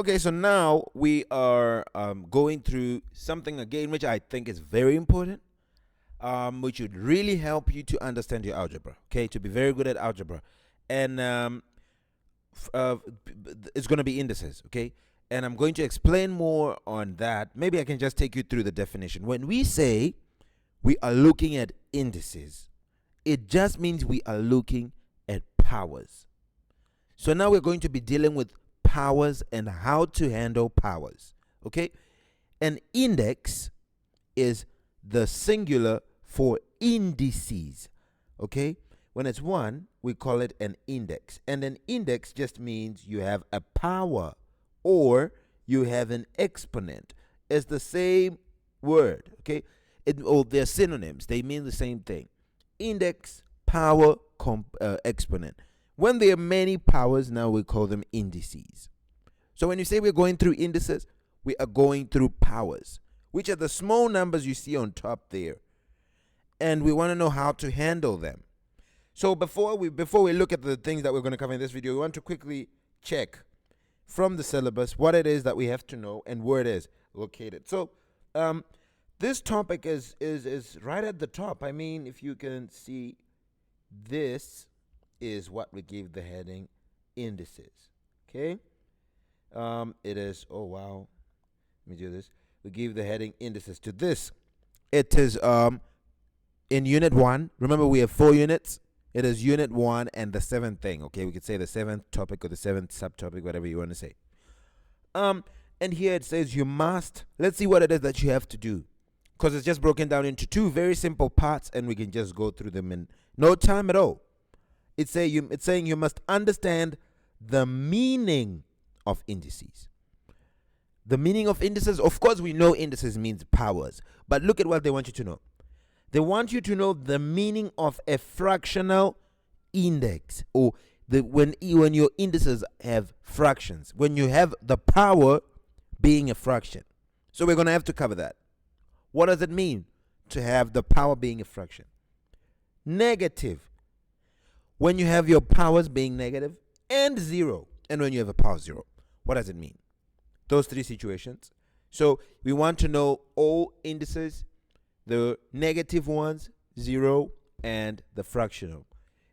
Okay, so now we are going through something again, which I think is very important, which would really help you to understand your algebra. Okay, to be very good at algebra, and it's going to be indices. Okay, and I'm going to explain more on that. Maybe I can just take you through the definition. When we say we are looking at indices, it just means we are looking at powers. So now we're going to be dealing with powers and how to handle powers. Okay, an index is the singular for indices. Okay, when it's one, we call it an index, and an index just means you have a power or you have an exponent. It's the same word. Okay, they're synonyms, they mean the same thing. Index, power, exponent. When there are many powers, now we call them indices. So when you say we're going through indices, we are going through powers, which are the small numbers you see on top there. And we want to know how to handle them. So before we look at the things that we're going to cover in this video, we want to quickly check from the syllabus what it is that we have to know and where it is located. So this topic is right at the top. I mean, if you can see, this is what we give the heading indices. Okay, it is, oh wow, let me do this. We give the heading indices to this. It is in unit 1. Remember, we have 4 units. It is unit 1 and the 7th thing. Okay, we could say the 7th topic or the 7th subtopic, whatever you want to say. And here it says you must, let's see what it is that you have to do, because it's just broken down into 2 very simple parts, and we can just go through them in no time at all. It's saying you must understand the meaning of indices. The meaning of indices, of course, we know indices means powers, but look at what they want you to know. They want you to know the meaning of a fractional index, or when your indices have fractions, when you have the power being a fraction. So we're going to have to cover that. What does it mean to have the power being a fraction? Negative, when you have your powers being negative, and 0, and when you have a power 0. What does it mean? Those 3 situations. So we want to know all indices, the negative ones, 0, and the fractional.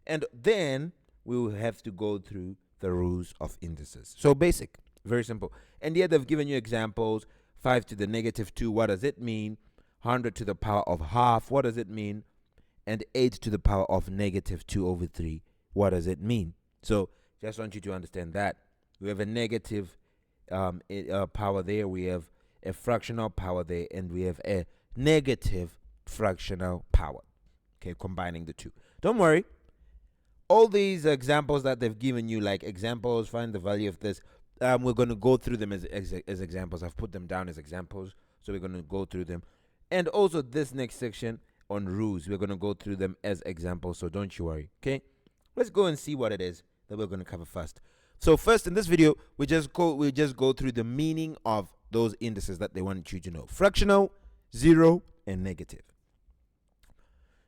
And then we will have to go through the rules of indices. So basic, very simple. And here they've given you examples. 5 to the negative 2, what does it mean? 100 to the power of half, what does it mean? And 8 to the power of negative 2 over 3, what does it mean? So just want you to understand that. We have a negative power there, we have a fractional power there, and we have a negative fractional power. Okay, combining the 2. Don't worry. All these examples that they've given you, like examples, find the value of this, we're going to go through them as examples. I've put them down as examples, so we're going to go through them. And also this next section on rules, we're going to go through them as examples, so don't you worry. Okay, let's go and see what it is that we're going to cover first. So first, in this video, we just go through the meaning of those indices that they want you to know: fractional, 0, and negative.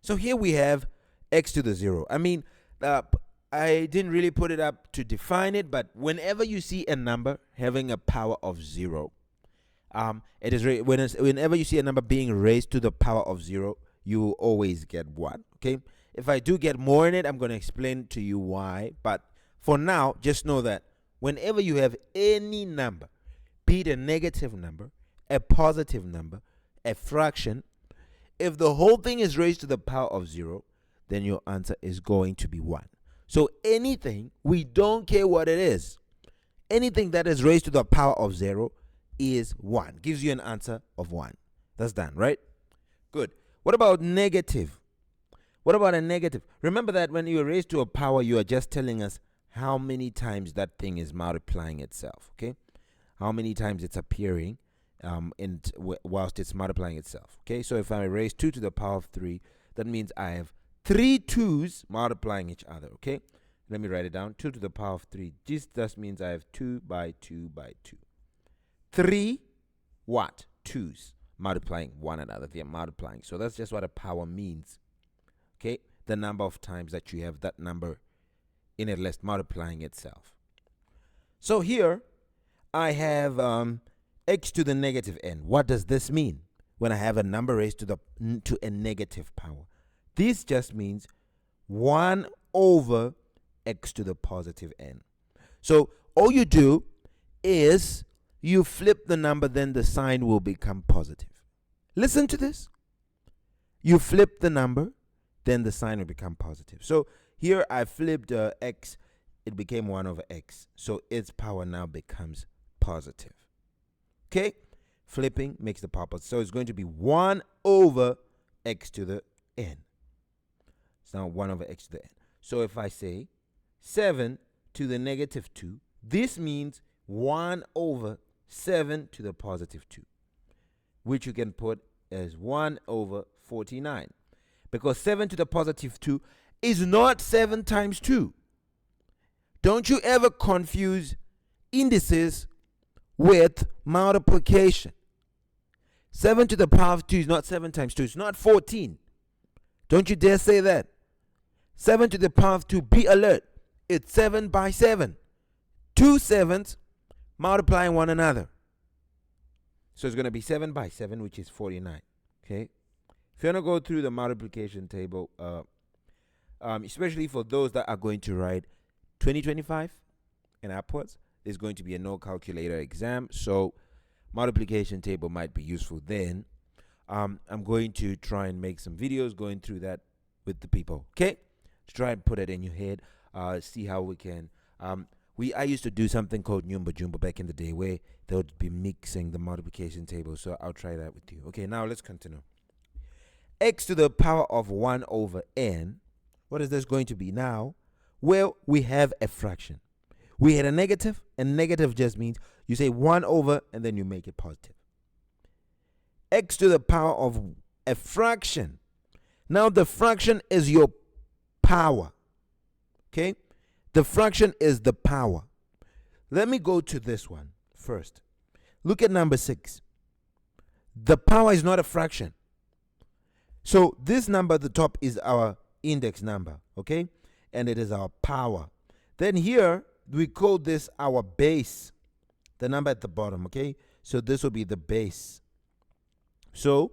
So here we have x to the 0. I mean, I didn't really put it up to define it, but whenever you see a number having a power of 0, it is whenever you see a number being raised to the power of 0, you will always get 1. Okay, if I do get more in it, I'm going to explain to you why, but for now, just know that whenever you have any number, be it a negative number, a positive number, a fraction, if the whole thing is raised to the power of 0, then your answer is going to be 1. So anything, we don't care what it is, anything that is raised to the power of 0 is 1. Gives you an answer of 1. That's done, right? Good. What about negative? What about a negative? Remember that when you are raised to a power, you are just telling us how many times that thing is multiplying itself. Okay, how many times it's appearing whilst it's multiplying itself. Okay, so if I raise 2 to the power of 3, that means I have 3 2's multiplying each other. Okay, let me write it down. 2 to the power of 3. This just means I have 2 by 2 by 2. 3 what? 2's multiplying one another. They are multiplying. So that's just what a power means. Okay, the number of times that you have that number in a list multiplying itself. So here I have x to the negative n. What does this mean when I have a number raised to a negative power? This just means 1 over x to the positive n. So all you do is you flip the number, then the sign will become positive. Listen to this. You flip the number, then the sign will become positive. So here I flipped x, it became 1 over x. So its power now becomes positive. Okay? Flipping makes the power positive. So it's going to be 1 over x to the n. It's now 1 over x to the n. So if I say 7 to the negative 2, this means 1 over 7 to the positive 2, which you can put as 1 over 49. Because 7 to the positive 2 is not 7 times 2. Don't you ever confuse indices with multiplication. 7 to the power of 2 is not 7 times 2. It's not 14. Don't you dare say that. 7 to the power of 2, be alert. It's 7 by 7. 2 7s multiplying one another. So it's going to be 7 by 7, which is 49. Okay? If you want to go through the multiplication table, especially for those that are going to write 2025 and upwards, there's going to be a no calculator exam. So multiplication table might be useful then. I'm going to try and make some videos going through that with the people. Okay? To try and put it in your head. See how we can. I used to do something called Nyumba Jumba back in the day where they would be mixing the multiplication table. So I'll try that with you. Okay, now let's continue. X to the power of 1 over n. What is this going to be now? Well, we have a fraction. We had a negative, and negative just means you say 1 over and then you make it positive. X to the power of a fraction. Now the fraction is your power. Okay? The fraction is the power. Let me go to this one first. Look at number 6. The power is not a fraction. So this number at the top is our index number, okay? And it is our power. Then here, we call this our base. The number at the bottom, okay? So this will be the base. So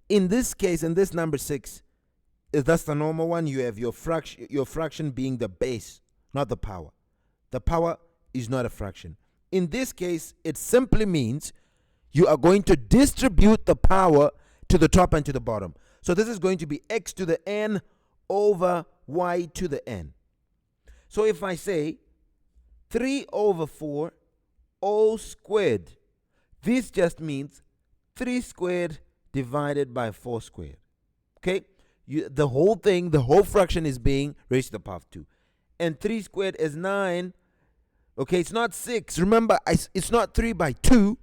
in this case, in this number 6, that's the normal one. You have your fraction being the base, not the power. The power is not a fraction. In this case, it simply means you are going to distribute the power to the top and to the bottom. So this is going to be x to the n over y to the n. So if I say 3 over 4 all squared, this just means 3 squared divided by 4 squared. Okay? The whole thing, the whole fraction is being raised to the power of 2. And 3 squared is 9. Okay, it's not 6. Remember, it's not 3 by 2.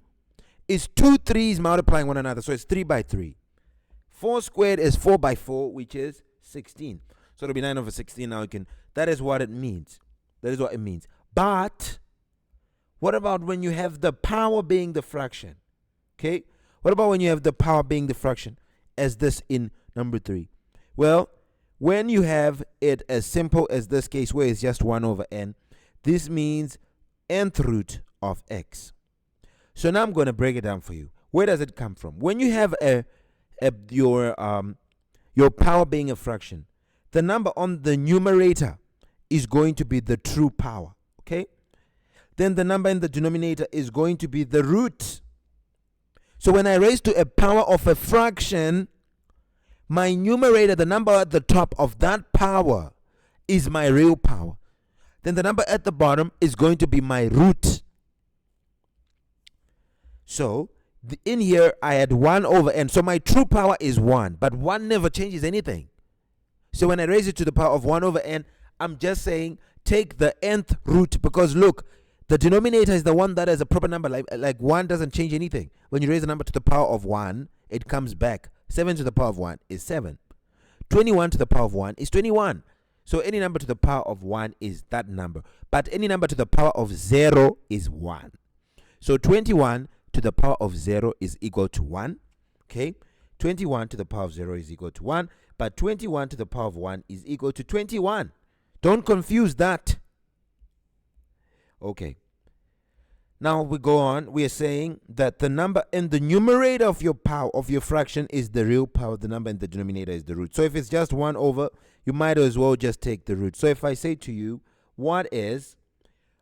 It's 2 3s multiplying one another. So it's 3 by 3. 4 squared is 4 by 4, which is 16. So it'll be 9 over 16. Now you can, that is what it means. That is what it means. But what about when you have the power being the fraction? Okay? What about when you have the power being the fraction, as this in number 3? Well, when you have it as simple as this case where it's just 1 over n, this means nth root of x. So now I'm going to break it down for you. Where does it come from? When you have your power being a fraction, the number on the numerator is going to be the true power. Okay? Then the number in the denominator is going to be the root. So when I raise to a power of a fraction, my numerator, the number at the top of that power, is my real power. Then the number at the bottom is going to be my root. So in here I had 1 over n. So my true power is 1, but 1 never changes anything. So when I raise it to the power of 1 over n, I'm just saying take the nth root, because look, the denominator is the one that has a proper number. Like 1 doesn't change anything. When you raise the number to the power of 1, it comes back. 7 to the power of 1 is 7. 21 to the power of 1 is 21. So any number to the power of 1 is that number. But any number to the power of 0 is 1. So 21 to the power of 0 is equal to 1. Okay? 21 to the power of 0 is equal to 1. But 21 to the power of 1 is equal to 21. Don't confuse that. Okay. Now we go on. We are saying that the number in the numerator of your power of your fraction is the real power. The number in the denominator is the root. So if it's just 1 over, you might as well just take the root. So if I say to you, what is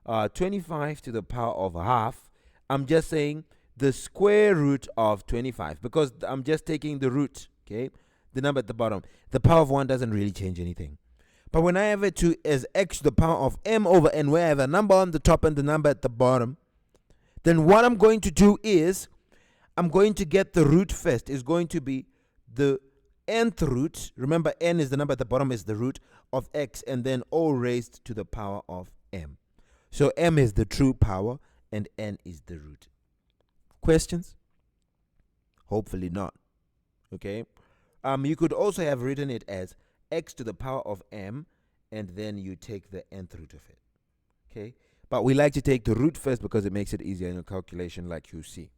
25 to the power of half, I'm just saying the square root of 25 because I'm just taking the root, okay? The number at the bottom. The power of 1 doesn't really change anything. But when I have it to as x to the power of m over n, where I have a number on the top and the number at the bottom, then what I'm going to do is I'm going to get the root first. It's going to be the nth root. Remember, n is the number at the bottom, is the root of x, and then o raised to the power of m. So m is the true power and n is the root. Questions? Hopefully not. Okay. You could also have written it as x to the power of m, and then you take the nth root of it. Okay. But we like to take the root first because it makes it easier in your calculation, like you see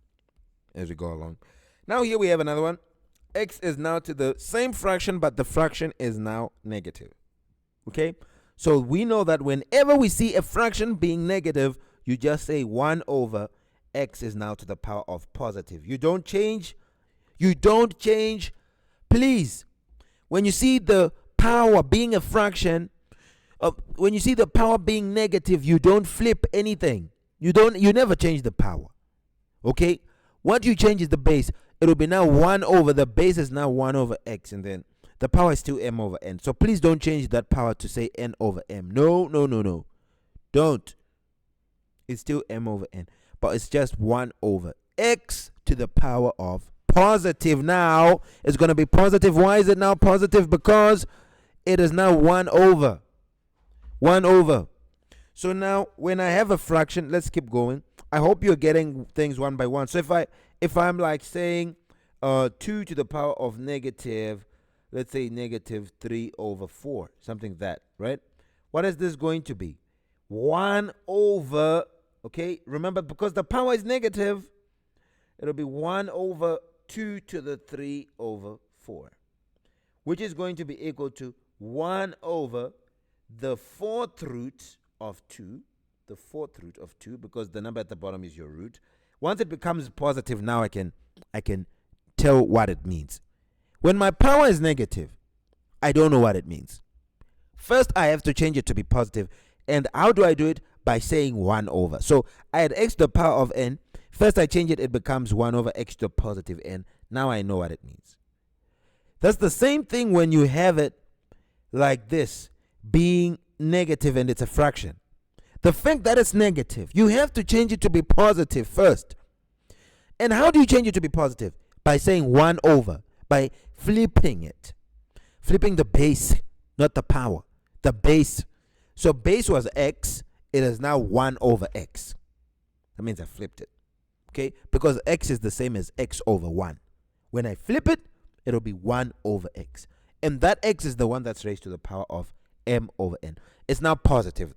as we go along. Now here we have another one. X is now to the same fraction, but the fraction is now negative. Okay? So we know that whenever we see a fraction being negative, you just say 1 over x is now to the power of positive. You don't change. You don't change. Please, when you see the power being a fraction, when you see the power being negative, you don't flip anything. You never change the power. Okay? What you change is the base. It'll be now 1 over, the base is now 1 over x, and then the power is still m over n. So please don't change that power to say n over m. No. Don't. It's still m over n. But it's just 1 over x to the power of positive. Now, it's going to be positive. Why is it now positive? Because it is now 1 over. 1 over. So now, when I have a fraction, let's keep going. I hope you're getting things one by one. So if I'm like saying 2 to the power of negative, let's say negative 3 over 4, something like that, right? What is this going to be? 1 over, okay? Remember, because the power is negative, it'll be 1 over 2 to the 3 over 4, which is going to be equal to 1 over the 4th root of 2, the 4th root of 2, because the number at the bottom is your root. Once it becomes positive, now I can tell what it means. When my power is negative, I don't know what it means. First, I have to change it to be positive. And how do I do it? By saying 1 over. So I had x to the power of n. First, I change it. It becomes 1 over x to the positive n. Now I know what it means. That's the same thing when you have it like this, being negative and it's a fraction. The fact that it's negative, you have to change it to be positive first. And how do you change it to be positive? By saying 1 over, by flipping it. Flipping the base, not the power. The base. So base was x, it is now 1 over x. That means I flipped it. Okay? Because x is the same as x over 1. When I flip it, it'll be 1 over x. And that x is the one that's raised to the power of m over n. It's now positive.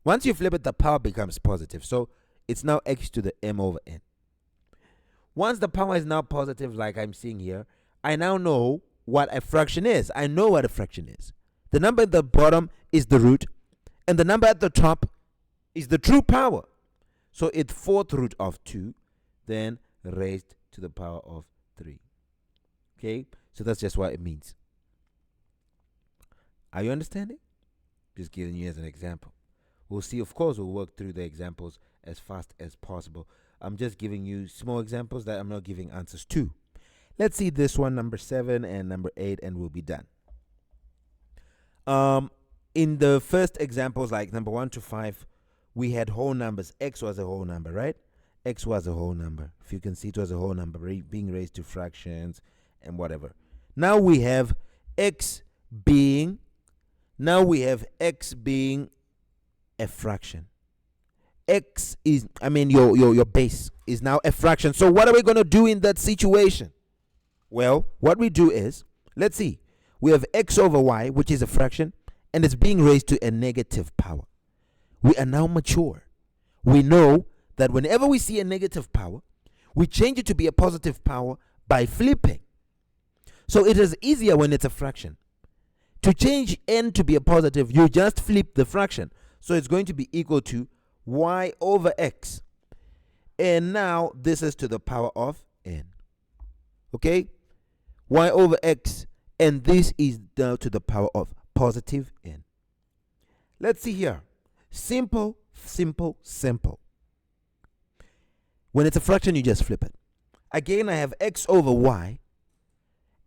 Once you flip it, the power becomes positive. So it's now x to the m over n. Once the power is now positive, like I'm seeing here, I now know what a fraction is. I know what a fraction is. The number at the bottom is the root, and the number at the top is the true power. So it's 4th root of 2, then raised to the power of 3. Okay? So that's just what it means. Are you understanding? Just giving you as an example. We'll see, of course, we'll work through the examples as fast as possible. I'm just giving you small examples that I'm not giving answers to. Let's see this one, number 7 and number 8, and we'll be done. In the first examples, like number 1 to 5, we had whole numbers. X was a whole number, right? X was a whole number. If you can see, it was a whole number being raised to fractions and whatever. Now we have x being a fraction. X is, your base is now a fraction. So what are we going to do in that situation? Well, what we do is, let's see, we have x over y, which is a fraction, and it's being raised to a negative power. We are now mature. We know that whenever we see a negative power, we change it to be a positive power by flipping. So it is easier when it's a fraction. To change n to be a positive, you just flip the fraction. So it's going to be equal to y over x. And now this is to the power of n. Okay? Y over x, and this is now to the power of positive n. Let's see here. Simple, simple, simple. When it's a fraction, you just flip it. Again, I have x over y.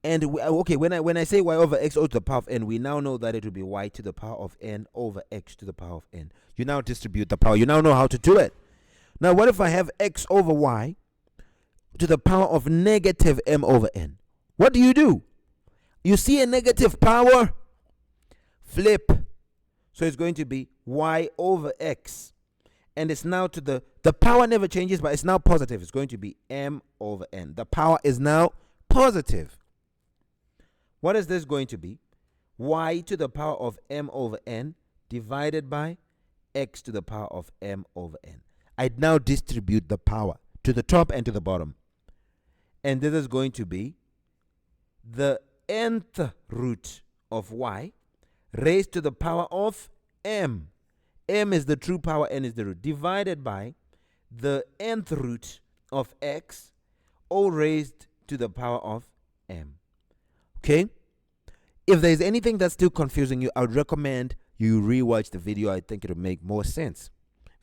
And okay, when I say y over x to the power of n, we now know that it will be y to the power of n over x to the power of n. You now distribute the power. You now know how to do it. Now, what if I have x over y to the power of negative m over n? What do? You see a negative power? Flip. So it's going to be y over x. And it's now to the power never changes, but it's now positive. It's going to be m over n. The power is now positive. What is this going to be? Y to the power of m over n divided by x to the power of m over n. I now distribute the power to the top and to the bottom. And this is going to be the nth root of y raised to the power of m. M is the true power, n is the root, divided by the nth root of x, all raised to the power of m. Okay? If there's anything that's still confusing you, I would recommend you rewatch the video. I think it'll make more sense.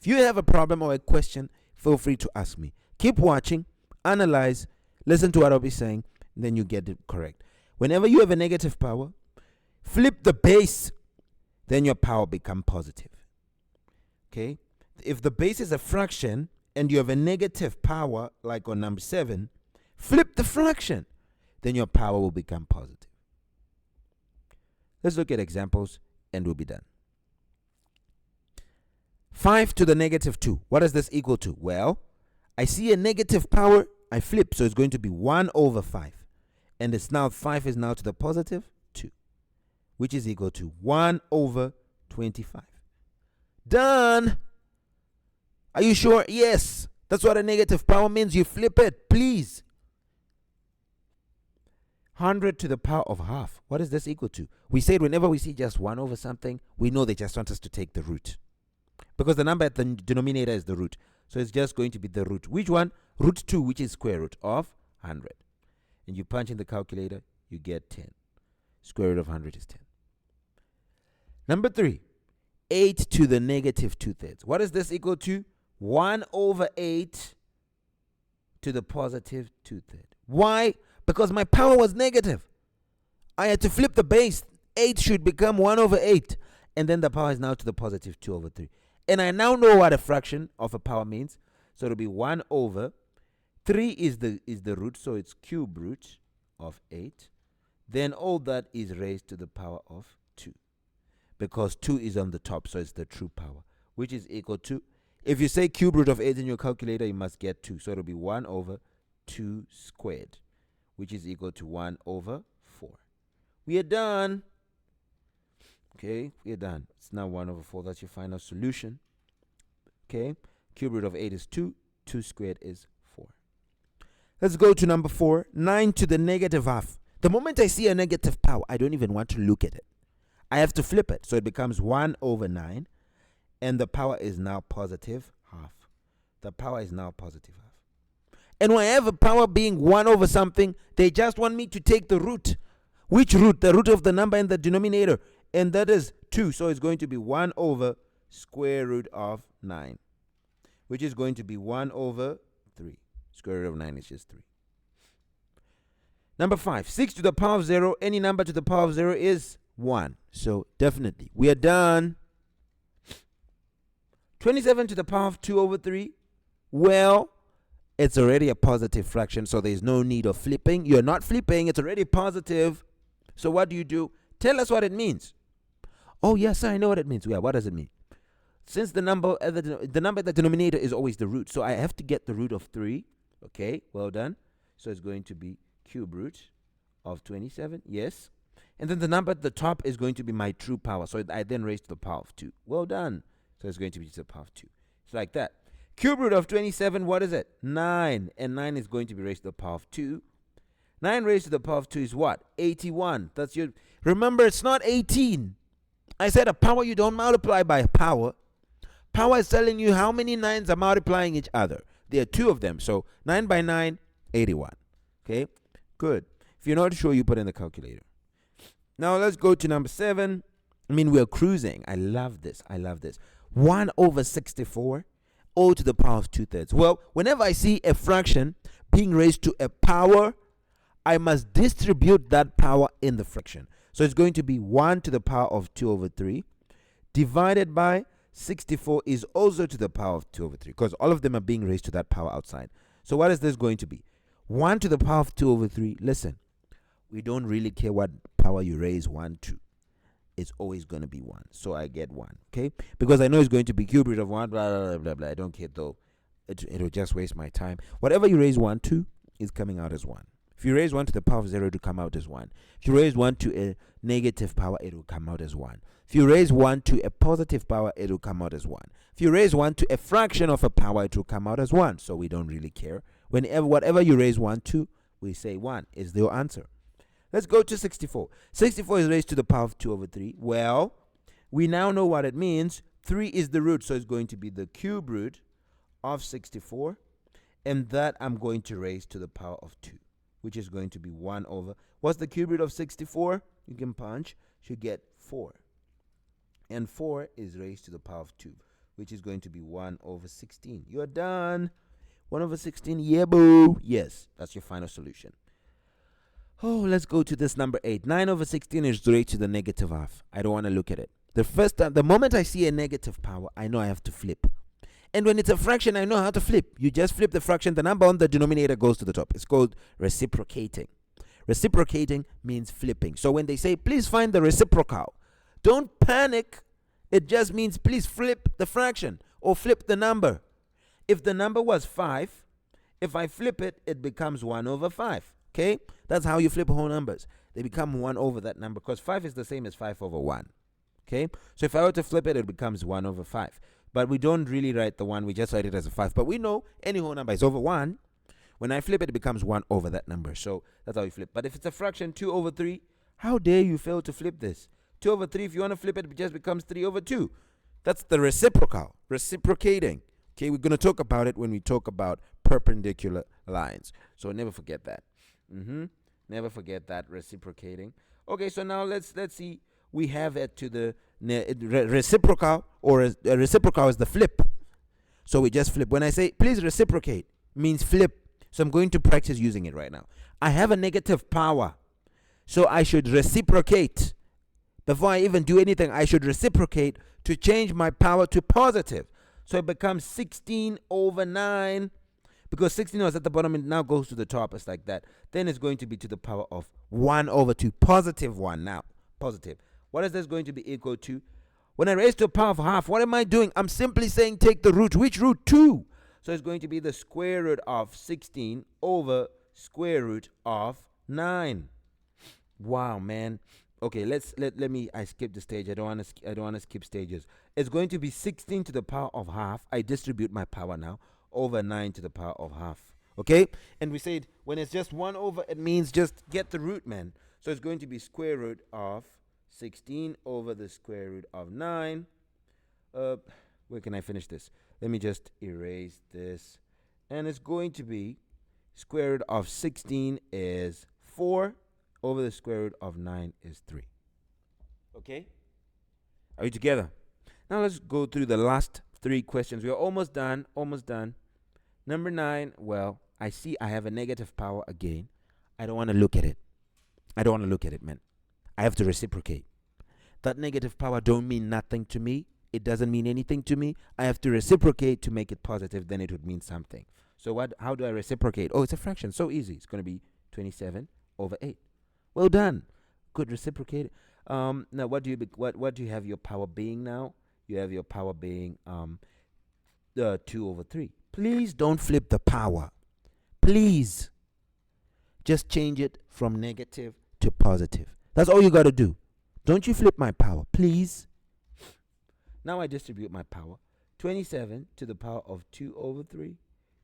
If you have a problem or a question, feel free to ask me. Keep watching, analyze, listen to what I'll be saying, and then you get it correct. Whenever you have a negative power, flip the base, then your power becomes positive. Okay? If the base is a fraction and you have a negative power, like on number 7, flip the fraction, then your power will become positive. Let's look at examples and we'll be done. 5 to the negative 2. What does this equal to? Well, I see a negative power, I flip, so it's going to be 1 over 5. And it's now 5 is now to the positive 2, which is equal to 1 over 25. Done. Are you sure? Yes. That's what a negative power means. You flip it, please. 100 to the power of half. What is this equal to? We said whenever we see just 1 over something, we know they just want us to take the root. Because the number at the denominator is the root. So it's just going to be the root. Which one? Root 2, which is square root of 100. And you punch in the calculator, you get 10. Square root of 100 is 10. Number 3. 8 to the negative 2/3. What is this equal to? 1 over 8 to the positive 2/3. Why? Because my power was negative. I had to flip the base. 8 should become 1 over 8. And then the power is now to the positive 2 over 3. And I now know what a fraction of a power means. So it'll be 1 over 3 is the root. So it's cube root of 8. Then all that is raised to the power of 2. Because 2 is on the top. So it's the true power. Which is equal to, if you say cube root of 8 in your calculator, you must get 2. So it'll be 1 over 2 squared, which is equal to 1 over 4. We are done. Okay, we are done. It's now 1 over 4. That's your final solution. Okay, cube root of 8 is 2. 2 squared is 4. Let's go to number 4. 9 to the negative half. The moment I see a negative power, I don't even want to look at it. I have to flip it. So it becomes 1 over 9. And the power is now positive half. The power is now positive half. And when I have a power being 1 over something, they just want me to take the root. Which root? The root of the number in the denominator. And that is 2. So it's going to be 1 over square root of 9. Which is going to be 1 over 3. Square root of 9 is just 3. Number 5. 6 to the power of 0. Any number to the power of 0 is 1. So definitely. We are done. 27 to the power of 2 over 3. Well, it's already a positive fraction, so there's no need of flipping. You're not flipping. It's already positive. So what do? Tell us what it means. Oh, yes, sir, I know what it means. Yeah, what does it mean? Since the number at the denominator is always the root, so I have to get the root of 3. Okay, well done. So it's going to be cube root of 27. Yes. And then the number at the top is going to be my true power. So I then raise to the power of 2. Well done. So it's going to be to the power of 2. It's like that. Cube root of 27, what is it? 9. And 9 is going to be raised to the power of 2. 9 raised to the power of 2 is what? 81. That's your... Remember, it's not 18. I said a power you don't multiply by power. Power is telling you how many 9s are multiplying each other. There are two of them. So 9 by 9, 81. Okay, good. If you're not sure, you put in the calculator. Now let's go to number 7. I mean, we're cruising. I love this. 1 over 64, all to the power of 2/3. Well, whenever I see a fraction being raised to a power, I must distribute that power in the fraction. So it's going to be 1 to the power of 2 over 3 divided by 64 is also to the power of 2 over 3, because all of them are being raised to that power outside. So what is this going to be? 1 to the power of 2 over 3. Listen, we don't really care what power you raise 1 to. It's always going to be 1. So I get 1, okay? Because I know it's going to be cube root of 1, blah, blah, blah, blah, blah. I don't care, though. It'll just waste my time. Whatever you raise 1 to is coming out as 1. If you raise 1 to the power of 0, it will come out as 1. If you raise 1 to a negative power, it will come out as 1. If you raise 1 to a positive power, it will come out as 1. If you raise 1 to a fraction of a power, it will come out as 1. So we don't really care. Whatever you raise 1 to, we say 1 is the answer. Let's go to 64. 64 is raised to the power of 2 over 3. Well, we now know what it means. 3 is the root, so it's going to be the cube root of 64. And that I'm going to raise to the power of 2, which is going to be 1 over. What's the cube root of 64? You can punch. Should get 4. And 4 is raised to the power of 2, which is going to be 1 over 16. You're done. 1 over 16. Yeah, boo. Yes, that's your final solution. Oh, let's go to this number 8. 9 over 16 is raised to the negative half. I don't want to look at it. The moment I see a negative power, I know I have to flip. And when it's a fraction, I know how to flip. You just flip the fraction. The number on the denominator goes to the top. It's called reciprocating. Reciprocating means flipping. So when they say, please find the reciprocal, don't panic. It just means please flip the fraction or flip the number. If the number was 5, if I flip it, it becomes 1 over 5. Okay? That's how you flip whole numbers. They become 1 over that number, because 5 is the same as 5 over 1. Okay? So if I were to flip it, it becomes 1 over 5. But we don't really write the 1. We just write it as a 5. But we know any whole number is over 1. When I flip it, it becomes 1 over that number. So that's how you flip. But if it's a fraction, 2 over 3, how dare you fail to flip this? 2 over 3, if you want to flip it, it just becomes 3 over 2. That's the reciprocal. Reciprocating. Okay? We're going to talk about it when we talk about perpendicular lines. So never forget that. Never forget that, reciprocating. Okay, so now let's see. We have it to the reciprocal, or a reciprocal is the flip. So we just flip. When I say please reciprocate, means flip. So I'm going to practice using it right now. I have a negative power, so I should reciprocate. Before I even do anything, I should reciprocate to change my power to positive. So it becomes 16 over 9. Because 16 was at the bottom, it now goes to the top. It's like that. Then it's going to be to the power of 1 over 2. Positive 1 now. Positive. What is this going to be equal to? When I raise to a power of half, what am I doing? I'm simply saying take the root. Which root? 2. So it's going to be the square root of 16 over square root of 9. Wow, man. Okay, let me. I skipped the stage. I don't want to skip stages. It's going to be 16 to the power of half. I distribute my power now. Over 9 to the power of half. Okay? And we said when it's just 1 over, it means just get the root, man. So it's going to be square root of 16 over the square root of 9. Where can I finish this? Let me just erase this. And it's going to be square root of 16 is 4 over the square root of 9 is 3. Okay? Are you together? Now let's go through the last 3 questions. We are almost done. Number 9, well, I see I have a negative power again. I don't want to look at it. Man. I have to reciprocate. That negative power don't mean nothing to me. It doesn't mean anything to me. I have to reciprocate to make it positive, then it would mean something. So how do I reciprocate? Oh, it's a fraction. So easy. It's going to be 27 over 8. Well done. Good, reciprocate. Now what do you have your power being now? You have your power being 2 over 3. Please don't flip the power. Please. Just change it from negative to positive. That's all you got to do. Don't you flip my power, please. Now I distribute my power. 27 to the power of 2 over 3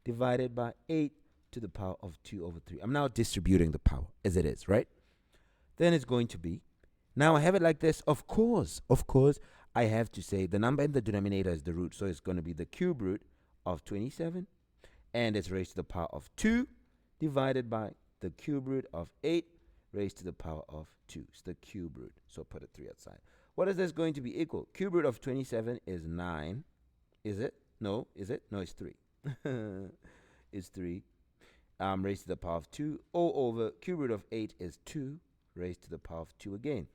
divided by 8 to the power of 2 over 3. I'm now distributing the power as it is, right? Then it's going to be, now I have it like this. Of course, I have to say the number in the denominator is the root. So it's going to be the cube root of 27. and it's raised to the power of 2 divided by the cube root of 8 raised to the power of 2. It's the cube root. So put a 3 outside. What is this going to be equal? Cube root of 27 is 9. Is it? No. Is it? No, it's 3. It's 3. Raised to the power of 2. O over cube root of 8 is 2 raised to the power of 2 again.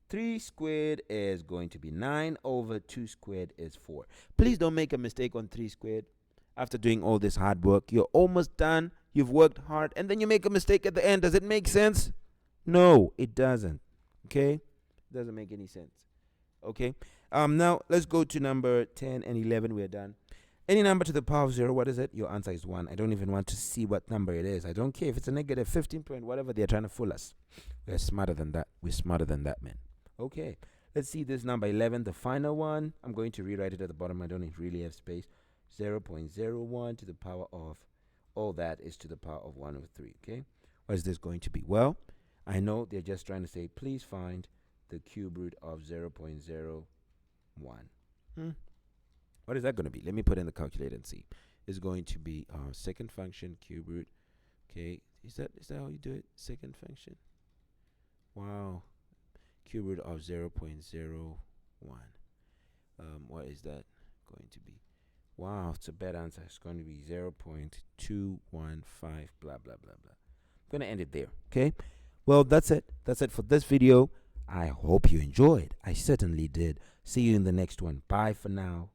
3 squared is going to be 9 over 2 squared is 4. Please don't make a mistake on 3 squared. After doing all this hard work, you're almost done. You've worked hard, and then you make a mistake at the end. Does it make sense? No, it doesn't. Okay? It doesn't make any sense. Okay? Now, let's go to number 10 and 11. We're done. Any number to the power of 0, what is it? Your answer is 1. I don't even want to see what number it is. I don't care if it's a negative 15 point, whatever. They're trying to fool us. We're smarter than that. We're smarter than that, man. Okay. Let's see this number 11, the final one. I'm going to rewrite it at the bottom. I don't really have space. 0.01 to the power of, all that is to the power of 1 over 3. Okay. What is this going to be? Well, I know they're just trying to say, please find the cube root of 0.01. What is that going to be? Let me put in the calculator and see. It's going to be second function cube root. Okay, is that how you do it? Second function. Wow, cube root of 0.01. What is that going to be? Wow, it's a bad answer. It's going to be 0.215. Blah blah blah blah. I'm gonna end it there. Okay. Well, that's it. That's it for this video. I hope you enjoyed. I certainly did. See you in the next one. Bye for now.